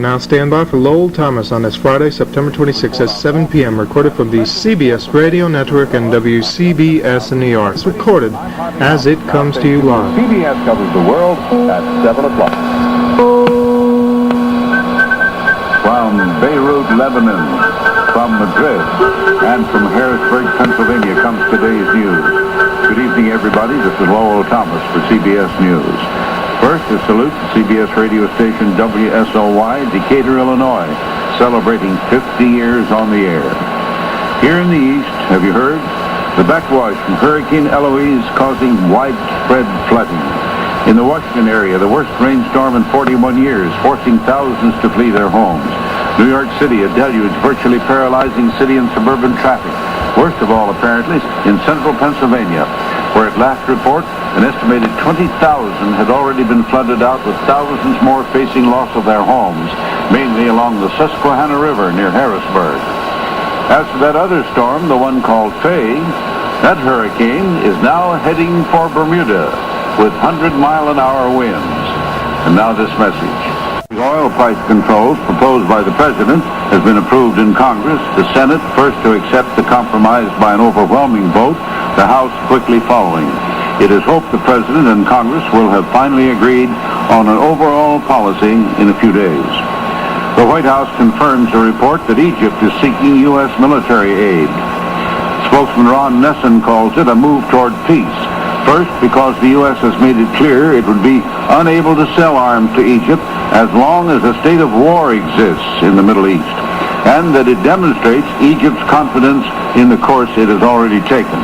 Now stand by for Lowell Thomas on this Friday, September 26th at 7 p.m. Recorded from the CBS Radio Network and WCBS in New York. It's recorded as it comes to you live. CBS covers the world at 7 o'clock. From Beirut, Lebanon, from Madrid, and from Harrisburg, Pennsylvania comes today's news. Good evening, everybody. This is Lowell Thomas for CBS News. First, a salute to CBS radio station WSOY, Decatur, Illinois, celebrating 50 years on the air. Here in the east, have you heard? The backwash from Hurricane Eloise causing widespread flooding. In the Washington area, the worst rainstorm in 41 years, forcing thousands to flee their homes. New York City, a deluge virtually paralyzing city and suburban traffic. Worst of all, apparently, in central Pennsylvania, where at last report, an estimated 20,000 had already been flooded out, with thousands more facing loss of their homes, mainly along the Susquehanna River near Harrisburg. As for that other storm, the one called Faye, that hurricane is now heading for Bermuda with 100-mile-an-hour winds. And now this message. The oil price controls proposed by the President has been approved in Congress, the Senate first to accept the compromise by an overwhelming vote, the House quickly following. It is hoped the President and Congress will have finally agreed on an overall policy in a few days. The White House confirms a report that Egypt is seeking U.S. military aid. Spokesman Ron Nessen calls it a move toward peace. First, because the U.S. has made it clear it would be unable to sell arms to Egypt as long as a state of war exists in the Middle East, and that it demonstrates Egypt's confidence in the course it has already taken.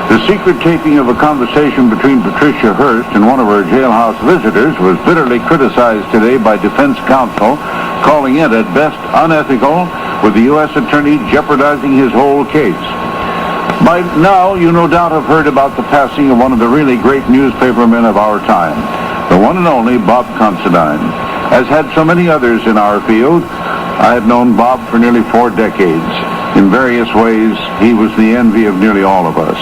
The secret taping of a conversation between Patricia Hearst and one of her jailhouse visitors was bitterly criticized today by defense counsel, calling it at best unethical, with the U.S. attorney jeopardizing his whole case. By now, you no doubt have heard about the passing of one of the really great newspapermen of our time, the one and only Bob Considine. As had so many others in our field, I had known Bob for nearly 4 decades. In various ways, he was the envy of nearly all of us.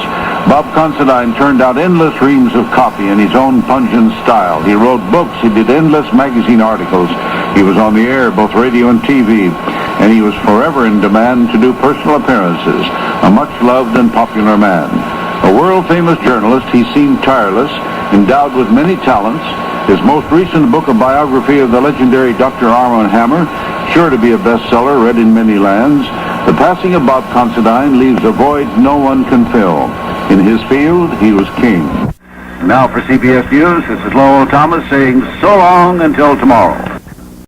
Bob Considine turned out endless reams of copy in his own pungent style. He wrote books, he did endless magazine articles. He was on the air, both radio and TV, and he was forever in demand to do personal appearances, a much-loved and popular man. A world-famous journalist, he seemed tireless, endowed with many talents. His most recent book, a biography of the legendary Dr. Armand Hammer, sure to be a bestseller, read in many lands. The passing of Bob Considine leaves a void no one can fill. In his field, he was king. Now for CBS News, this is Lowell Thomas saying so long until tomorrow.